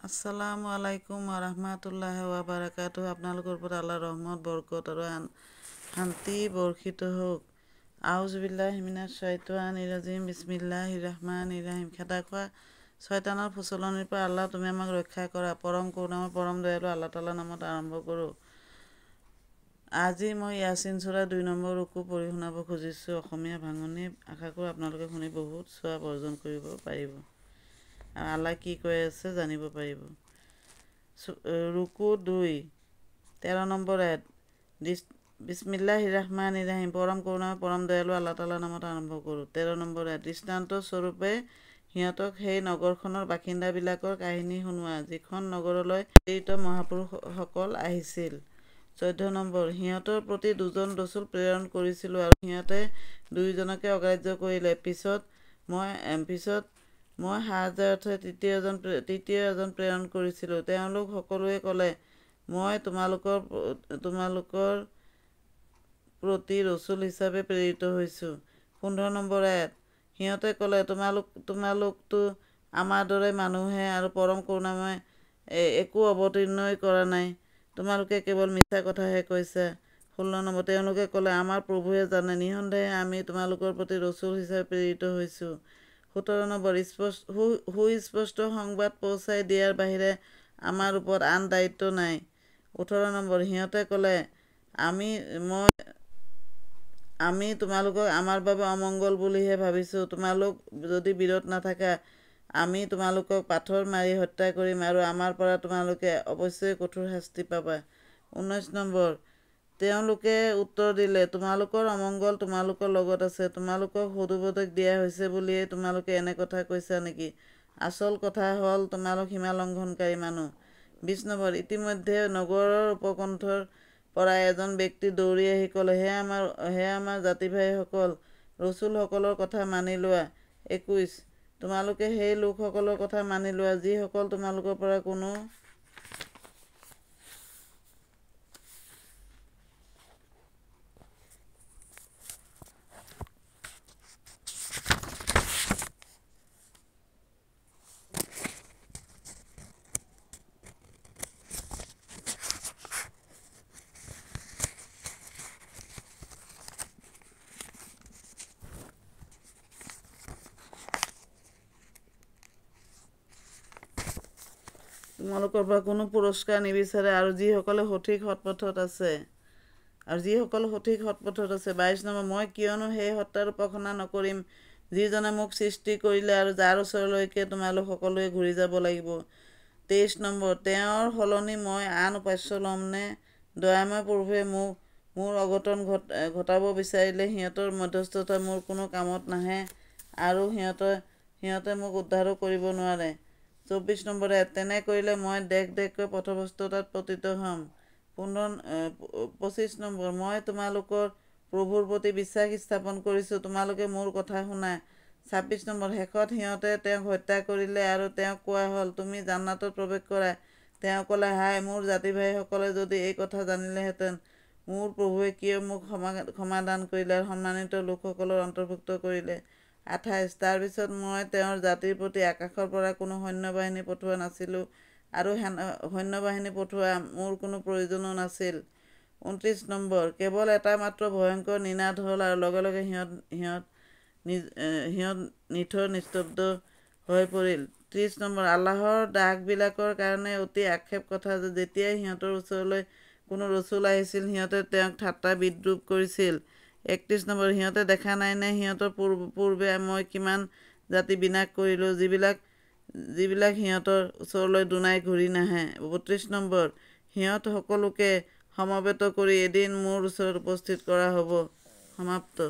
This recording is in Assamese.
আসসালামু আলাইকুম ওয়া বাৰাকাতুহু। আপোনালোকৰ ওপৰত আল্লাহৰ ৰহমত বৰকত আৰু শান্তি বৰ্ষিত হওক। আউযু বিল্লাহি মিনাশ শাইতানিৰ ৰাজিম। বিসমিল্লাহিৰ ৰাহমানিৰ ৰাহিম। খেদা খোৱা শয়তানৰ ফুচলনিৰ পৰা আল্লাহ তুমি আমাক ৰক্ষা কৰা। পৰম কৰুণাময় পৰম দয়ালু আল্লাহ তাআলাৰ নামত আৰম্ভ কৰোঁ। আজি মই ইয়াছিন সূৰা ২ নম্বৰ ৰুকু পঢ়ি শুনাব খুজিছোঁ অসমীয়া ভাঙনি। আশা কৰোঁ আপোনালোকে শুনি বহুত সওৱাব অৰ্জন কৰিব পাৰিব আৰু আল্লাহ কি কৈ আছে জানিব পাৰিব। ৰুকু ২ ১৩ নম্বৰ আয়াত। বিসমিল্লাহিৰ ৰাহমানিৰ ৰাহিম। পৰম কৰুণাময় পৰম দয়ালু আল্লাহ তাআলাৰ নামত আৰম্ভ কৰোঁ। ১৩ নম্বৰ আয়াত। দৃষ্টান্ত স্বৰূপে সিহঁতক সেই নগৰখনৰ বাসিন্দাবিলাকৰ কাহিনী শুনোৱা, যিখন নগৰলৈ প্ৰেৰিত মহাপুৰুষসকল আহিছিল। ১৪ নম্বৰ। সিহঁতৰ প্ৰতি ২জন ৰচুল প্ৰেৰণ কৰিছিলোঁ আৰু সিহঁতে ২জনকে অগ্ৰাহ্য কৰিলে। পিছত মই হাজাৰ অৰ্থে তৃতীয় এজন প্ৰেৰণ কৰিছিলোঁ। তেওঁলোক সকলোৱে ক'লে, মই তোমালোকৰ প্ৰতি ৰচুল হিচাপে প্ৰেৰিত হৈছোঁ। ১৫ নম্বৰ আয়াত। সিহঁতে ক'লে, তোমালোকতো আমাৰ দৰে মানুহহে আৰু পৰম কৰুণাময় একো অৱতীৰ্ণই কৰা নাই। তোমালোকে কেৱল মিছা কথাহে কৈছা। ১৬ নম্বৰ। তেওঁলোকে ক'লে, আমাৰ প্ৰভুৱে জানে, নিঃসন্দেহে আমি তোমালোকৰ প্ৰতি ৰচুল হিচাপে প্ৰেৰিত হৈছোঁ। ১৭ নম্বৰ। সুস্পষ্ট সংবাদ পহুচাই দিয়াৰ বাহিৰে আমাৰ ওপৰত আন দায়িত্ব নাই। ১৮ নম্বৰ। সিহঁতে ক'লে, আমি তোমালোকক আমাৰ বাবে অমংগল বুলিহে ভাবিছোঁ। তোমালোক যদি বিৰত নাথাকা, আমি তোমালোকক পাথৰ মাৰি হত্যা কৰিম আৰু আমাৰ পৰা তোমালোকে অৱশ্যেই কঠোৰ শাস্তি পাবা। ১৯ নম্বৰ। তেওঁলোকে উত্তৰ দিলে, তোমালোকৰ অমংগল তোমালোকৰ লগত আছে। তোমালোকক সুধোপদেশ দিয়া হৈছে বুলিয়েই তোমালোকে এনে কথা কৈছা নেকি? আচল কথা হ'ল তোমালোক সীমালংঘনকাৰী মানুহ। ২০ নম্বৰ। ইতিমধ্যে নগৰৰ উপকণ্ঠৰ পৰা এজন ব্যক্তি দৌৰি আহি ক'লে, হে আমাৰ জাতি ভাইসকল, ৰচুলসকলৰ কথা মানি লোৱা। ২১। তোমালোকে সেই লোকসকলৰ কথা মানি লোৱা, যিসকল তোমালোকৰ পৰা কোনো পুৰস্কাৰ নিবিচাৰে আৰু যিসকলে সঠিক সৎপথত আছে। ২২ নম্বৰ। মই কিয়নো সেই সত্তাৰ উপাসনা নকৰিম, যিজনে মোক সৃষ্টি কৰিলে আৰু যাৰ ওচৰলৈকে তোমালোক সকলোৱে ঘূৰি যাব লাগিব। ২৩ নম্বৰ। তেওঁৰ সলনি মই আন উপাস্য ল'মনে? দয়াময় প্ৰভুৱে মোৰ অঘটন ঘটাব বিচাৰিলে সিহঁতৰ মধ্যস্থতা মোৰ কোনো কামত নাহে আৰু সিহঁতে মোক উদ্ধাৰো কৰিব নোৱাৰে। ২৪ নম্বৰ আয়াত। তেনে কৰিলে মই দেশকৈ পথভ্ৰষ্টতাত পতিত হ'ম। ২৫ নম্বৰ। মই তোমালোকৰ প্ৰভুৰ প্ৰতি বিশ্বাস স্থাপন কৰিছোঁ, তোমালোকে মোৰ কথা শুনা। ২৬ নম্বৰ। শেষত সিহঁতে তেওঁক হত্যা কৰিলে আৰু তেওঁক কোৱা হ'ল, তুমি জান্নাতত প্ৰৱেশ কৰা। তেওঁ ক'লে, হায় মোৰ জাতি ভাইসকলে যদি এই কথা জানিলেহেঁতেন, মোৰ প্ৰভুৱে কিয় মোক ক্ষমা দান কৰিলে আৰু সন্মানিত লোকসকলৰ অন্তৰ্ভুক্ত কৰিলে। ২৮। তাৰ পিছত মই তেওঁৰ জাতিৰ প্ৰতি আকাশৰ পৰা কোনো সৈন্যবাহিনী পঠোৱা নাছিলোঁ আৰু সৈন্যবাহিনী পঠোৱা মোৰ কোনো প্ৰয়োজনো নাছিল। ২৯ নম্বৰ। কেৱল এটা মাত্ৰ ভয়ংকৰ নিনাদ হ'ল আৰু লগে লগে সিহঁত নিথৰ নিস্তব্ধ হৈ পৰিল। ৩০ নম্বৰ। আল্লাহৰ দাসবিলাকৰ কাৰণে অতি আক্ষেপ কথা যে যেতিয়াই সিহঁতৰ ওচৰলৈ কোনো ৰচুল আহিছিল, সিহঁতে তেওঁক ঠাট্টা বিদ্ৰূপ কৰিছিল। ৩১ নম্বৰ। সিহঁতে দেখা নাইনে সিহঁতৰ পূৰ্বে মই কিমান জাতি বিনাশ কৰিলোঁ, যিবিলাক সিহঁতৰ ওচৰলৈ দুনাই ঘূৰি নাহে। ৩২ নম্বৰ। সিহঁত সকলোকে সমবেত কৰি এদিন মোৰ ওচৰত উপস্থিত কৰা হ'ব। সমাপ্ত।